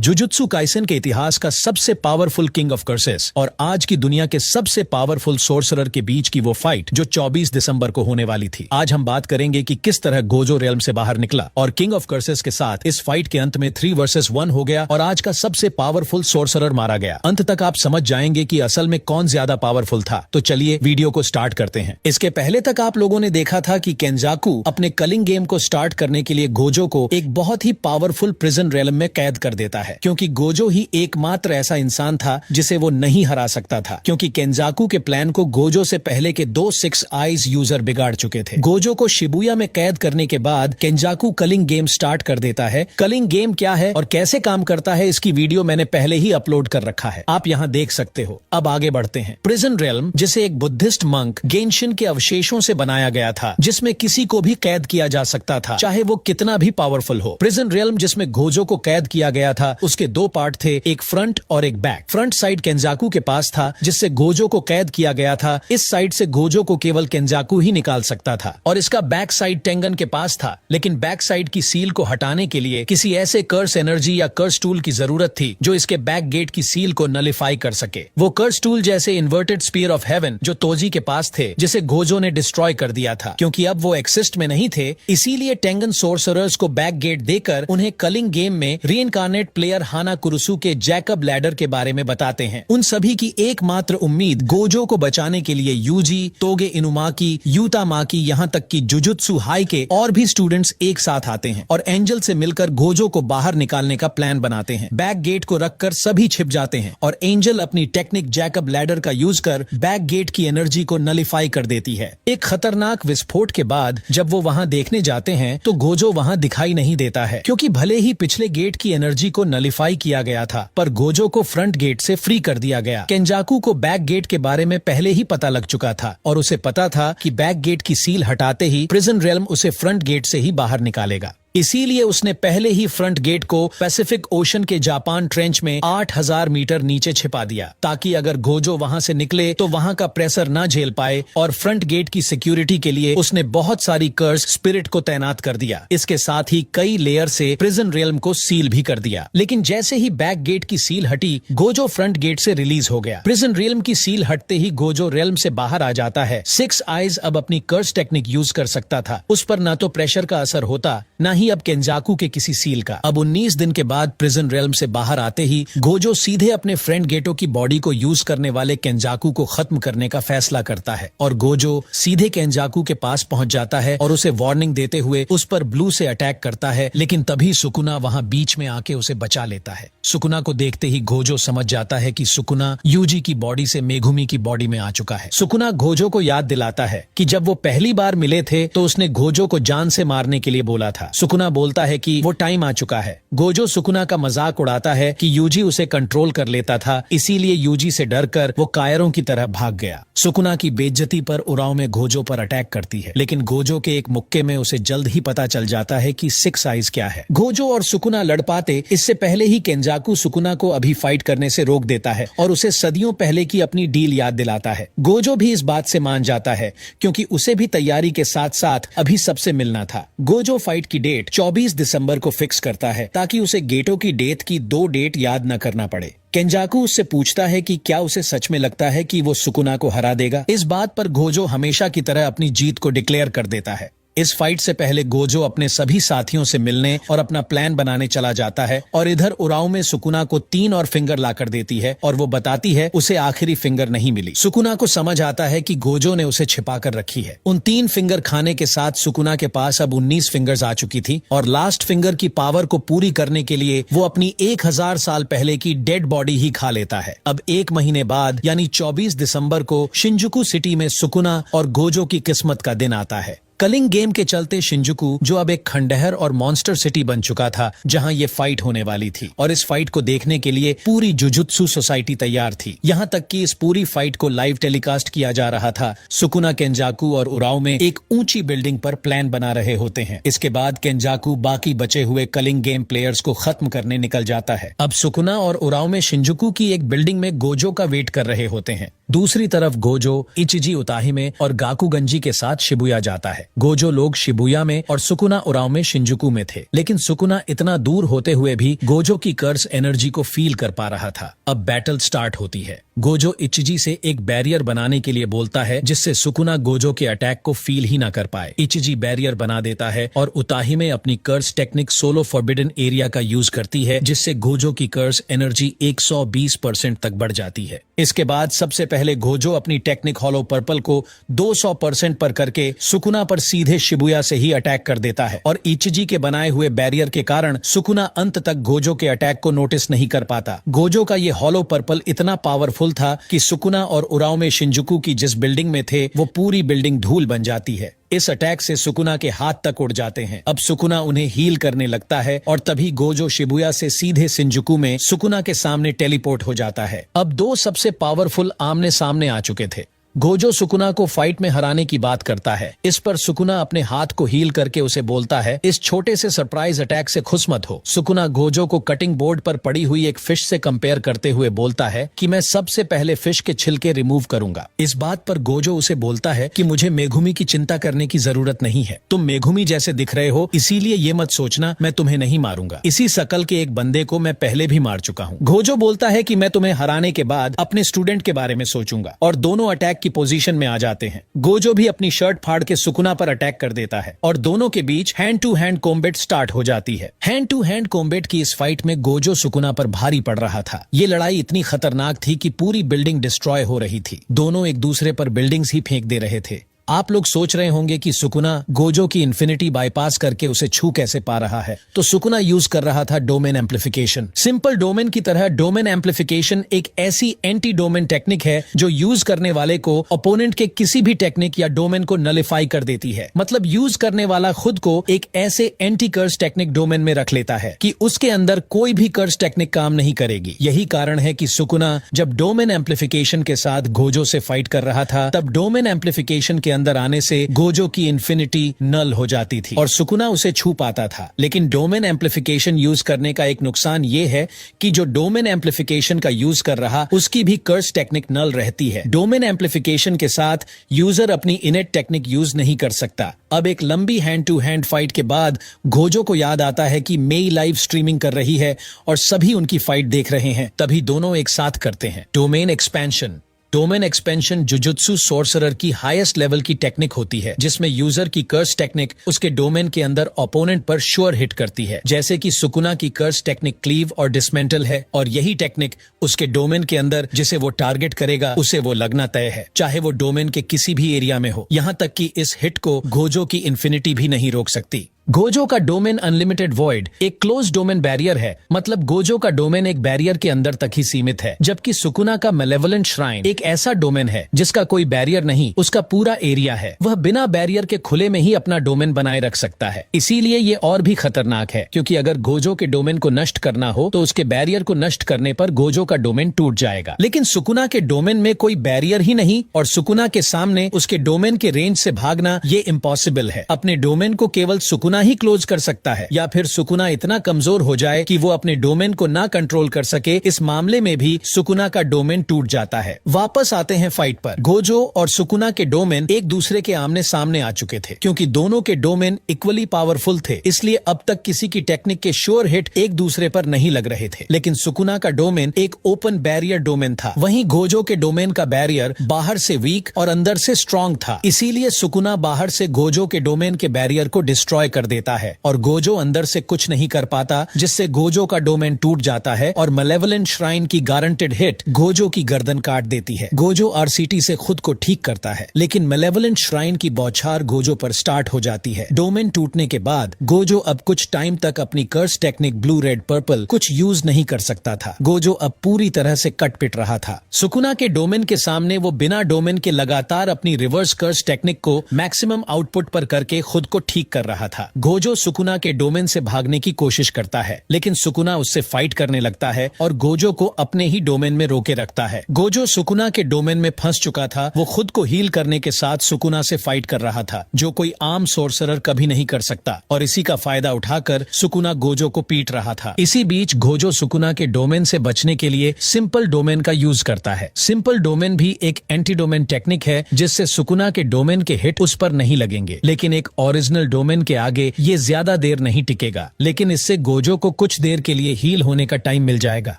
Jujutsu Kaisen के इतिहास का सबसे पावरफुल किंग ऑफ कर्सेस और आज की दुनिया के सबसे पावरफुल सोर्सरर के बीच की वो फाइट जो 24 दिसंबर को होने वाली थी। आज हम बात करेंगे कि किस तरह गोजो रेल्म से बाहर निकला और किंग ऑफ कर्सेस के साथ इस फाइट के अंत में 3 वर्सेस 1 हो गया और आज का सबसे पावरफुल सोर्सरर मारा गया। अंत तक आप समझ जाएंगे कि असल में कौन ज्यादा पावरफुल था। तो चलिए वीडियो को स्टार्ट करते हैं। इसके पहले तक आप लोगों ने देखा था कि केंजाकू अपने कलिंग गेम को स्टार्ट करने के लिए गोजो को एक बहुत ही पावरफुल प्रिजन रेल्म में कैद कर देता है, क्योंकि गोजो ही एकमात्र ऐसा इंसान था जिसे वो नहीं हरा सकता था, क्योंकि केंजाकू के प्लान को गोजो से पहले के 2 6 आइज यूजर बिगाड़ चुके थे। गोजो को शिबुया में कैद करने के बाद केंजाकू कलिंग गेम स्टार्ट कर देता है। कलिंग गेम क्या है और कैसे काम करता है इसकी वीडियो मैंने पहले ही अपलोड कर रखा है, आप यहाँ देख सकते हो। अब आगे बढ़ते हैं। प्रिजन रेल्म जिसे एक बुद्धिस्ट मंक गेंशिन के अवशेषों से बनाया गया था, जिसमें किसी को भी कैद किया जा सकता था, चाहे वो कितना भी पावरफुल हो। प्रिजन रेल्म जिसमें गोजो को कैद किया गया था, उसके 2 पार्ट थे, एक फ्रंट और एक बैक। फ्रंट साइड केंजाकू के पास था, जिससे गोजो को कैद किया गया था। इस साइड से गोजो को केवल केंजाकू ही निकाल सकता था, और इसका बैक साइड टेंगन के पास था। लेकिन बैक साइड की सील को हटाने के लिए किसी ऐसे कर्स एनर्जी या कर्स टूल की जरूरत थी जो इसके बैक गेट की सील को नलिफाई कर सके। वो कर्स टूल जैसे इन्वर्टेड स्पीयर ऑफ हेवन जो तोजी के पास थे, जिसे गोजो ने डिस्ट्रॉय कर दिया था। क्योंकि अब वो एक्सिस्ट में नहीं थे, इसीलिए टेंगन सोर्सरर्स को बैक गेट देकर उन्हें कलिंग गेम में रीइंकार्नेट प्लेयर हाना कुरुसु के जैकब लैडर के बारे में बताते हैं। उन सभी की एकमात्र उम्मीद गोजो को बचाने के लिए यूजी, तोगे इनुमाकी, यूता माकी, यहाँ तक कि जुजुत्सु हाई के और भी स्टूडेंट्स एक साथ आते हैं और एंजल से मिलकर गोजो को बाहर निकालने का प्लान बनाते हैं। बैक गेट को रखकर सभी छिप जाते हैं और एंजल अपनी टेक्निक जैकब लैडर का यूज कर बैक गेट की एनर्जी को नलिफाई कर देती है। एक खतरनाक विस्फोट के बाद जब वो वहाँ देखने जाते हैं तो गोजो वहाँ दिखाई नहीं देता है, क्योंकि भले ही पिछले गेट की एनर्जी को नलिफाई किया गया था, पर गोजो को फ्रंट गेट से फ्री कर दिया गया। केंजाकू को बैक गेट के बारे में पहले ही पता लग चुका था और उसे पता था कि बैक गेट की सील हटाते ही प्रिजन रेल्म उसे फ्रंट गेट से ही बाहर निकालेगा। इसीलिए उसने पहले ही फ्रंट गेट को पैसिफिक ओशन के जापान ट्रेंच में 8000 मीटर नीचे छिपा दिया, ताकि अगर गोजो वहां से निकले तो वहां का प्रेशर न झेल पाए। और फ्रंट गेट की सिक्योरिटी के लिए उसने बहुत सारी कर्स स्पिरिट को तैनात कर दिया। इसके साथ ही कई लेयर से प्रिजन रेल्म को सील भी कर दिया। लेकिन जैसे ही बैक गेट की सील हटी, गोजो फ्रंट गेट से रिलीज हो गया। प्रिजन रेल्म की सील हटते ही गोजो रेल्म से बाहर आ जाता है। 6 आइज अब अपनी कर्स टेक्निक यूज कर सकता था। उस पर न तो प्रेशर का असर होता, न ही अब केंजाकू के किसी सील का। अब 19 दिन के बाद प्रिजन रेल्म से बाहर आते ही गोजो सीधे अपने फ्रंट गेटों की बॉडी को यूज करने वाले केंजाकू को खत्म करने का फैसला करता है और गोजो सीधे केंजाकू के पास पहुंच जाता है और उसे वार्निंग देते हुए उस पर ब्लू से अटैक करता है। लेकिन तभी सुकुना वहां बीच में आके उसे बचा लेता है। सुकुना को देखते ही गोजो समझ जाता है कि सुकुना यूजी की बॉडी से मेगुमी की बॉडी में आ चुका है। सुकुना गोजो को याद दिलाता है कि जब वो पहली बार मिले थे तो उसने गोजो को जान से मारने के लिए बोला था। सुकुना बोलता है कि वो टाइम आ चुका है। गोजो सुकुना का मजाक उड़ाता है कि यूजी उसे कंट्रोल कर लेता था, इसीलिए यूजी से डरकर वो कायरों की तरह भाग गया। सुकुना की बेइज्जती पर उराव में गोजो पर अटैक करती है, लेकिन गोजो के एक मुक्के में उसे जल्द ही पता चल जाता है कि 6 आइज क्या है। गोजो और सुकुना लड़ पाते इससे पहले ही केंजाकू सुकुना को अभी फाइट करने से रोक देता है और उसे सदियों पहले की अपनी डील याद दिलाता है। गोजो भी इस बात से मान जाता है, क्योंकि उसे भी तैयारी के साथ साथ अभी सबसे मिलना था। गोजो फाइट की डेट 24 दिसंबर को फिक्स करता है, ताकि उसे गेटो की डेथ की 2 डेट याद न करना पड़े। केंजाकू उससे पूछता है कि क्या उसे सच में लगता है कि वो सुकुना को हरा देगा। इस बात पर गोजो हमेशा की तरह अपनी जीत को डिक्लेयर कर देता है। इस फाइट से पहले गोजो अपने सभी साथियों से मिलने और अपना प्लान बनाने चला जाता है और इधर उराव में सुकुना को 3 और फिंगर लाकर देती है और वो बताती है उसे आखिरी फिंगर नहीं मिली। सुकुना को समझ आता है कि गोजो ने उसे छिपा कर रखी है। उन 3 फिंगर खाने के साथ सुकुना के पास अब 19 फिंगर्स आ चुकी थी और लास्ट फिंगर की पावर को पूरी करने के लिए वो अपनी 1000 साल पहले की डेड बॉडी ही खा लेता है। अब 1 महीने बाद यानी 24 दिसंबर को शिंजुकू सिटी में सुकुना और गोजो की किस्मत का दिन आता है। कलिंग गेम के चलते शिंजुकू जो अब एक खंडहर और मॉन्स्टर सिटी बन चुका था, जहां ये फाइट होने वाली थी, और इस फाइट को देखने के लिए पूरी जुजुत्सु सोसाइटी तैयार थी। यहां तक कि इस पूरी फाइट को लाइव टेलीकास्ट किया जा रहा था। सुकुना केंजाकू और उराव में एक ऊंची बिल्डिंग पर प्लान बना रहे होते हैं। इसके बाद केंजाकू बाकी बचे हुए कलिंग गेम प्लेयर्स को खत्म करने निकल जाता है। अब सुकुना और उराव में शिंजुकू की एक बिल्डिंग में गोजो का वेट कर रहे होते हैं। दूसरी तरफ गोजो इचिजी उताही में और गाकुगंजी के साथ शिबुया जाता है। गोजो लोग शिबुया में और सुकुना उराव में शिंजुकू में थे, लेकिन सुकुना इतना दूर होते हुए भी गोजो की कर्स एनर्जी को फील कर पा रहा था। अब बैटल स्टार्ट होती है। गोजो इचिजी से एक बैरियर बनाने के लिए बोलता है, जिससे सुकुना गोजो के अटैक को फील ही ना कर पाए। इचिजी बैरियर बना देता है और उताही में अपनी curse technique solo forbidden area का यूज करती है, जिससे गोजो की कर्स एनर्जी 120% तक बढ़ जाती है। इसके बाद सबसे पहले गोजो अपनी टेक्निक हॉलो पर्पल को 200% पर करके सुकुना पर सीधे शिबुया से ही अटैक कर देता है और इचिजी के बनाए हुए बैरियर के कारण सुकुना अंत तक गोजो के अटैक को नोटिस नहीं कर पाता। गोजो का ये हॉलो पर्पल इतना पावरफुल था कि सुकुना और उराव में शिंजुकू की जिस बिल्डिंग में थे वो पूरी बिल्डिंग धूल बन जाती है। इस अटैक से सुकुना के हाथ तक उड़ जाते हैं। अब सुकुना उन्हें हील करने लगता है और तभी गोजो शिबुया से सीधे शिंजुकू में सुकुना के सामने टेलीपोर्ट हो जाता है। अब दो सबसे पावरफुल आमने सामने आ चुके थे। गोजो सुकुना को फाइट में हराने की बात करता है। इस पर सुकुना अपने हाथ को हील करके उसे बोलता है, इस छोटे से सरप्राइज अटैक से खुश मत हो। सुकुना गोजो को कटिंग बोर्ड पर पड़ी हुई एक फिश से कंपेयर करते हुए बोलता है कि मैं सबसे पहले फिश के छिलके रिमूव करूंगा। इस बात पर गोजो उसे बोलता है कि मुझे मेघुमी की चिंता करने की जरूरत नहीं है, तुम मेघुमी जैसे दिख रहे हो, इसीलिए ये मत सोचना मैं तुम्हें नहीं मारूंगा। इसी शकल के एक बंदे को मैं पहले भी मार चुका हूँ। गोजो बोलता है कि मैं तुम्हें हराने के बाद अपने स्टूडेंट के बारे में सोचूंगा और दोनों अटैक की पोजीशन में आ जाते हैं। गोजो भी अपनी शर्ट फाड़ के सुकुना पर अटैक कर देता है और दोनों के बीच hand to hand combat start हो जाती है। हैंड टू हैंड कॉम्बैट की इस फाइट में गोजो सुकुना पर भारी पड़ रहा था। ये लड़ाई इतनी खतरनाक थी कि पूरी बिल्डिंग डिस्ट्रॉय हो रही थी। दोनों एक दूसरे पर बिल्डिंग्स ही फेंक दे रहे थे। आप लोग सोच रहे होंगे कि सुकुना गोजो की इन्फिनिटी बाईपास करके उसे छू कैसे पा रहा है, तो सुकुना यूज कर रहा था डोमेन एम्प्लीफिकेशन। सिंपल डोमेन की तरह डोमेन एम्प्लीफिकेशन एक ऐसी एंटी डोमेन टेक्निक है जो यूज करने वाले को ओपोनेंट के किसी भी टेक्निक या डोमेन को नलिफाई कर देती है। मतलब यूज करने वाला खुद को एक ऐसे एंटी कर्स टेक्निक डोमेन में रख लेता है कि उसके अंदर कोई भी कर्स टेक्निक काम नहीं करेगी। यही कारण है कि सुकुना जब डोमेन एम्प्लीफिकेशन के साथ गोजो से फाइट कर रहा था, तब डोमेन एम्प्लीफिकेशन के अंदर आने से गोजो की इन्फिनिटी नल हो जाती थी और सुकुना उसे छू पाता था। लेकिन डोमेन एम्प्लीफिकेशन यूज करने का एक नुकसान ये है कि जो डोमेन एम्प्लीफिकेशन का यूज कर रहा उसकी भी कर्स टेक्निक नल रहती है। डोमेन एम्प्लीफिकेशन के साथ यूजर अपनी इनेट टेक्निक यूज नहीं कर सकता। अब एक लंबी हैंड टू हैंड फाइट के बाद गोजो को याद आता है कि मेई लाइव स्ट्रीमिंग कर रही है और सभी उनकी फाइट देख रहे हैं। तभी दोनों एक साथ करते हैं domain expansion. Domain expansion jujutsu sorcerer की हाईएस्ट लेवल की टेक्निक होती है, जिसमें यूजर की कर्स टेक्निक उसके डोमेन के अंदर ओपोनेंट पर श्योर हिट करती है। जैसे कि सुकुना की कर्स टेक्निक क्लीव और डिसमेंटल है और यही टेक्निक उसके डोमेन के अंदर जिसे वो टारगेट करेगा उसे वो लगना तय है, चाहे वो डोमेन के किसी भी एरिया में हो। यहाँ तक कि इस हिट को गोजो की इन्फिनिटी भी नहीं रोक सकती। गोजो का डोमेन अनलिमिटेड वॉइड एक क्लोज डोमेन बैरियर है, मतलब गोजो का डोमेन एक बैरियर के अंदर तक ही सीमित है, जबकि सुकुना का मेलेवलेंट श्राइन एक ऐसा डोमेन है जिसका कोई बैरियर नहीं, उसका पूरा एरिया है। वह बिना बैरियर के खुले में ही अपना डोमेन बनाए रख सकता है। इसीलिए ये और भी खतरनाक है, क्योंकि अगर गोजो के डोमेन को नष्ट करना हो तो उसके बैरियर को नष्ट करने पर गोजो का डोमेन टूट जाएगा। लेकिन सुकुना के डोमेन में कोई बैरियर ही नहीं और सुकुना के सामने उसके डोमेन के रेंज से भागना ये इम्पॉसिबल है। अपने डोमेन को केवल सुकुना ही क्लोज कर सकता है, या फिर सुकुना इतना कमजोर हो जाए कि वो अपने डोमेन को ना कंट्रोल कर सके। इस मामले में भी सुकुना का डोमेन टूट जाता है। वापस आते हैं फाइट पर। गोजो और सुकुना के डोमेन एक दूसरे के आमने सामने आ चुके थे। क्योंकि दोनों के डोमेन इक्वली पावरफुल थे, इसलिए अब तक किसी की टेक्निक के श्योर हिट एक दूसरे पर नहीं लग रहे थे। लेकिन सुकुना का डोमेन एक ओपन बैरियर डोमेन था, वहीं गोजो के डोमेन का बैरियर बाहर से वीक और अंदर से स्ट्रॉन्ग था। इसीलिए सुकुना बाहर से गोजो के डोमेन के बैरियर को डिस्ट्रॉय कर देता है और गोजो अंदर से कुछ नहीं कर पाता, जिससे गोजो का डोमेन टूट जाता है और मेलेवलेंट श्राइन की गारंटेड हिट गोजो की गर्दन काट देती है। गोजो आरसीटी से खुद को ठीक करता है, लेकिन मेलेवलेंट श्राइन की बौछार गोजो पर स्टार्ट हो जाती है। डोमेन टूटने के बाद गोजो अब कुछ टाइम तक अपनी curse technique blue red purple कुछ यूज नहीं कर सकता था। गोजो अब पूरी तरह से कट पिट रहा था। सुकुना के डोमेन के सामने वो बिना डोमेन के लगातार अपनी रिवर्स कर्स टेक्निक को मैक्सिमम आउटपुट पर करके खुद को ठीक कर रहा था। गोजो सुकुना के डोमेन से भागने की कोशिश करता है, लेकिन सुकुना उससे फाइट करने लगता है और गोजो को अपने ही डोमेन में रोके रखता है। गोजो सुकुना के डोमेन में फंस चुका था। वो खुद को हील करने के साथ सुकुना से फाइट कर रहा था, जो कोई आम सोर्सरर कभी नहीं कर सकता, और इसी का फायदा उठाकर सुकुना गोजो को पीट रहा था। इसी बीच गोजो सुकुना के डोमेन से बचने के लिए सिंपल डोमेन का यूज करता है। सिंपल डोमेन भी एक एंटी डोमेन टेक्निक है, जिससे सुकुना के डोमेन के हिट उस पर नहीं लगेंगे, लेकिन एक ओरिजिनल डोमेन के आगे ये ज्यादा देर नहीं टिकेगा। लेकिन इससे गोजो को कुछ देर के लिए हील होने का टाइम मिल जाएगा।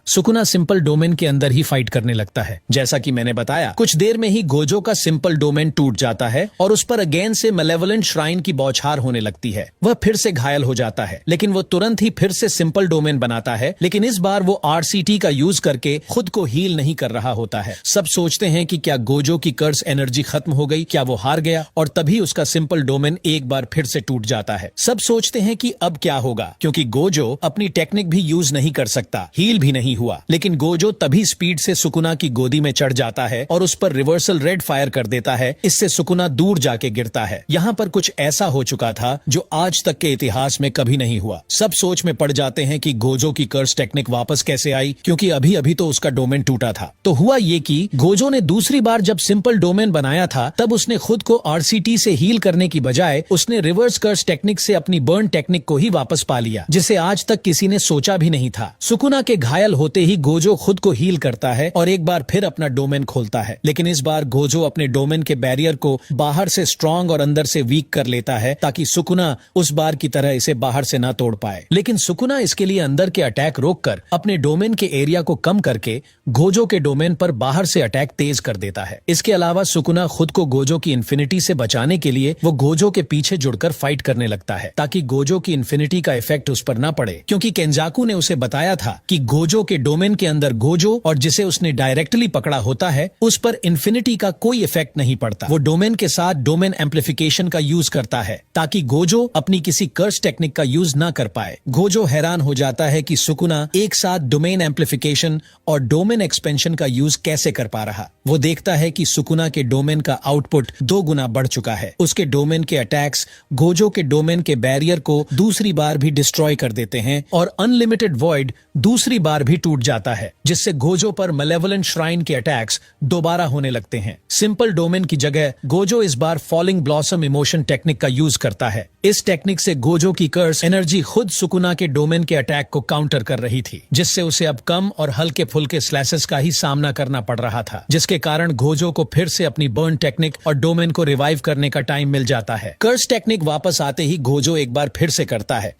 सुकुना सिंपल डोमेन के अंदर ही फाइट करने लगता है। जैसा कि मैंने बताया, कुछ देर में ही गोजो का सिंपल डोमेन टूट जाता है और उस पर अगेन से मैलेवोलेंट श्राइन की बौछार होने लगती है। वह फिर से घायल हो जाता है, लेकिन वो तुरंत ही फिर से सिंपल डोमेन बनाता है, लेकिन इस बार वो आरसीटी का यूज करके खुद को हील नहीं कर रहा होता है। सब सोचते हैं कि क्या गोजो की कर्स एनर्जी खत्म हो गई, क्या वो हार गया, और तभी उसका सिंपल डोमेन एक बार फिर से टूट जाता है। सब सोचते हैं कि अब क्या होगा, क्योंकि गोजो अपनी टेक्निक भी यूज नहीं कर सकता, हील भी नहीं हुआ। लेकिन गोजो तभी स्पीड से सुकुना की गोदी में चढ़ जाता है और उस पर रिवर्सल रेड फायर कर देता है। इससे सुकुना दूर जाके गिरता है। यहाँ पर कुछ ऐसा हो चुका था जो आज तक के इतिहास में कभी नहीं हुआ। सब सोच में पड़ जाते हैं कि गोजो की कर्स टेक्निक वापस कैसे आई, क्योंकि अभी अभी तो उसका डोमेन टूटा था। तो हुआ ये कि गोजो ने दूसरी बार जब सिंपल डोमेन बनाया था, तब उसने खुद को आरसीटी से हील करने की बजाय उसने रिवर्स कर्स टेक्निक से अपनी बर्न टेक्निक को ही वापस पा लिया, जिसे आज तक किसी ने सोचा भी नहीं था। सुकुना के घायल होते ही गोजो खुद को हील करता है और एक बार फिर अपना डोमेन खोलता है, लेकिन इस बार गोजो अपने डोमेन के बैरियर को बाहर से स्ट्रांग और अंदर से वीक कर लेता है, ताकि सुकुना उस बार की तरह इसे बाहर से ना तोड़ पाए। लेकिन सुकुना इसके लिए अंदर के अटैक रोककर अपने डोमेन के एरिया को कम करके गोजो के डोमेन पर बाहर से अटैक तेज कर देता है। इसके अलावा सुकुना खुद को गोजो की इन्फिनिटी से बचाने के लिए वो गोजो के पीछे जुड़कर फाइट करने लगता है, ताकि गोजो की इन्फिनिटी का इफेक्ट उस पर ना पड़े, क्योंकि केंजाकू ने उसे बताया था कि गोजो के डोमेन के अंदर गोजो और जिसे उसने डायरेक्टली पकड़ा होता है, उस पर इन्फिनिटी का कोई इफेक्ट नहीं पड़ता। वो डोमेन के साथ डोमेन एम्प्लीफिकेशन का यूज करता है, ताकि गोजो अपनी किसी कर्स टेक्निक का यूज ना कर पाए। गोजो हैरान हो जाता है कि सुकुना एक साथ डोमेन एम्प्लीफिकेशन और डोमेन एक्सपेंशन का यूज कैसे कर पा रहा। वो देखता है कि सुकुना के डोमेन का आउटपुट 2 गुना बढ़ चुका है। उसके डोमेन के अटैक्स गोजो के डोमेन के बैरियर को दूसरी बार भी डिस्ट्रॉय कर देते हैं और अनलिमिटेड वॉइड दूसरी बार भी टूट जाता है, जिससे गोजो पर मैलेवोलेंट श्राइन के अटैक्स दोबारा होने लगते हैं। सिंपल डोमेन की जगह गोजो इस बार फॉलिंग ब्लॉसम इमोशन टेक्निक का यूज करता है। इस टेक्निक से गोजो की कर्स एनर्जी खुद सुकुना के डोमेन के अटैक को काउंटर कर रही थी, जिससे उसे अब कम और हल्के फुल्के स्लैसेस का ही सामना करना पड़ रहा था, जिसके कारण गोजो को फिर से अपनी बर्न टेक्निक और डोमेन को रिवाइव करने का टाइम मिल जाता है। कर्स टेक्निक वापस आते ही गोजो एक बार फिर से करता है,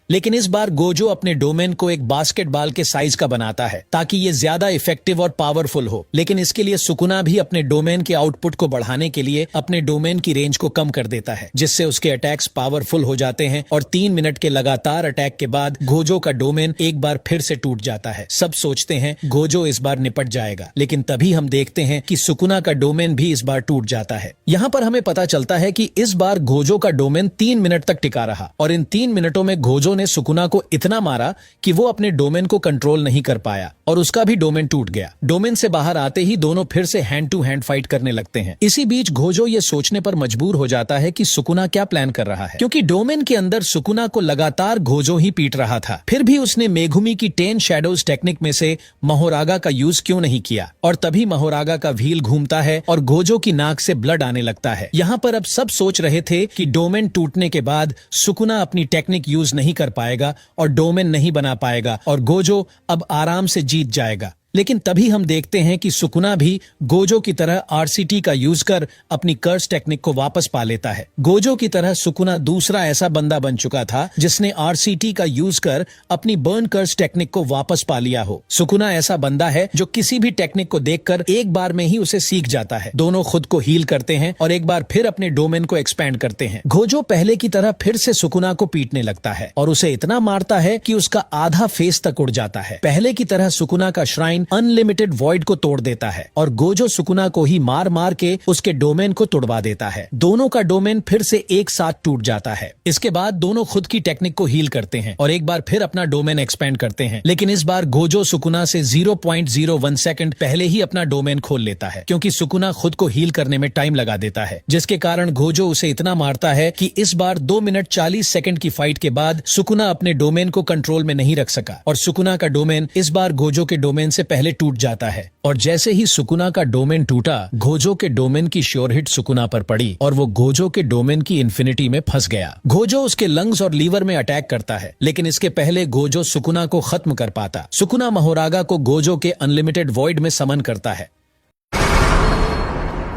लेकिन इस बार गोजो अपने डोमेन को एक बास्केटबॉल के साइज का बनाता है, ताकि ये ज्यादा इफेक्टिव और पावरफुल हो। लेकिन इसके लिए सुकुना भी अपने डोमेन के आउटपुट को बढ़ाने के लिए अपने डोमेन की रेंज को कम कर देता है, जिससे उसके अटैक्स पावरफुल हो जाते हैं और 3 मिनट के लगातार अटैक के बाद गोजो का डोमेन एक बार फिर से टूट जाता है। सब सोचते हैं गोजो इस बार निपट जाएगा, लेकिन तभी हम देखते हैं कि सुकुना का डोमेन भी इस बार टूट जाता है। यहाँ पर हमें पता चलता है कि इस बार गोजो का डोमेन 3 मिनट तक टिका रहा, और इन 3 मिनटों में गोजो ने सुकुना को इतना मारा कि वो अपने डोमेन को कंट्रोल नहीं कर पाया और उसका भी डोमेन टूट गया। डोमेन से बाहर आते ही दोनों फिर से हैंड टू हैंड फाइट करने लगते हैं। इसी बीच गोजो ये सोचने पर मजबूर हो जाता है कि सुकुना क्या प्लान कर रहा है, क्योंकि डोमेन के अंदर सुकुना को लगातार गोजो ही पीट रहा था। फिर भी उसने मेगुमी की 10 शैडोज टेक्निक में से महोरागा का यूज क्यों नहीं किया, और तभी महोरागा का व्हील घूमता है और गोजो की नाक से ब्लड आने लगता है। यहाँ पर अब सब सोच रहे थे कि डोमेन टूटने के बाद सुकुना अपनी टेक्निक यूज नहीं कर पाएगा और डोमेन नहीं बना पाएगा और गोजो अब आराम से जीत जाएगा। लेकिन तभी हम देखते हैं कि सुकुना भी गोजो की तरह आरसीटी का यूज कर अपनी कर्स टेक्निक को वापस पा लेता है। गोजो की तरह सुकुना दूसरा ऐसा बंदा बन चुका था जिसने आरसीटी का यूज कर अपनी बर्न कर्स टेक्निक को वापस पा लिया हो। सुकुना ऐसा बंदा है जो किसी भी टेक्निक को देखकर एक बार में ही उसे सीख जाता है। दोनों खुद को हील करते हैं और एक बार फिर अपने डोमेन को एक्सपैंड करते हैं। गोजो पहले की तरह फिर से सुकुना को पीटने लगता है और उसे इतना मारता है कि उसका आधा फेस तक उड़ जाता है। पहले की तरह सुकुना का श्राइन लाइन अनलिमिटेड वॉइड को तोड़ देता है और गोजो सुकुना को ही मार मार के उसके डोमेन को तोड़वा देता है। दोनों का डोमेन फिर से एक साथ टूट जाता है। इसके बाद दोनों खुद की टेक्निक को हील करते हैं और एक बार फिर अपना डोमेन एक्सपेंड करते हैं, लेकिन इस बार गोजो सुकुना से 0.01 सेकंड पहले ही अपना डोमेन खोल लेता है, क्योंकि सुकुना खुद को हील करने में टाइम लगा देता है, जिसके कारण गोजो उसे इतना मारता है कि इस बार 2 मिनट 40 सेकंड की फाइट के बाद सुकुना अपने डोमेन को कंट्रोल में नहीं रख सका और सुकुना का डोमेन इस बार गोजो के डोमेन से पहले टूट जाता है। और जैसे ही सुकुना का डोमेन टूटा, गोजो के डोमेन की श्योर हिट सुकुना पर पड़ी और वो गोजो के डोमेन की इन्फिनिटी में फंस गया। गोजो उसके लंग्स और लीवर में अटैक करता है, लेकिन इसके पहले गोजो सुकुना को खत्म कर पाता। सुकुना महोरागा को गोजो के अनलिमिटेड वॉइड में समन करता है।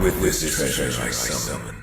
With this treasure I summon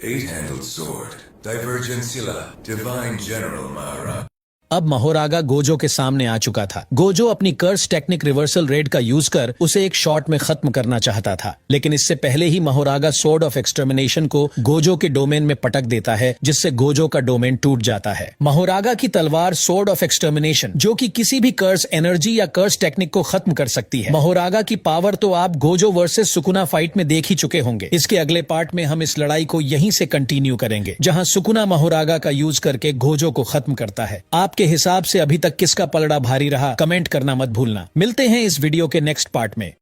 8-handled sword, Divergencilla, Divine General Maharaga. अब महोरागा गोजो के सामने आ चुका था। गोजो अपनी कर्स टेक्निक रिवर्सल रेड का यूज कर उसे एक शॉट में खत्म करना चाहता था, लेकिन इससे पहले ही महोरागा सोर्ड ऑफ एक्सटर्मिनेशन को गोजो के डोमेन में पटक देता है, जिससे गोजो का डोमेन टूट जाता है। महोरागा की तलवार सोर्ड ऑफ एक्सटर्मिनेशन, जो कि किसी भी कर्स एनर्जी या कर्स टेक्निक को खत्म कर सकती है। महोरागा की पावर तो आप गोजो वर्सेस सुकुना फाइट में देख ही चुके होंगे। इसके अगले पार्ट में हम इस लड़ाई को यहीं से कंटिन्यू करेंगे, जहां सुकुना महोरागा का यूज करके गोजो को खत्म करता है। आपके हिसाब से अभी तक किसका पलड़ा भारी रहा, कमेंट करना मत भूलना। मिलते हैं इस वीडियो के नेक्स्ट पार्ट में।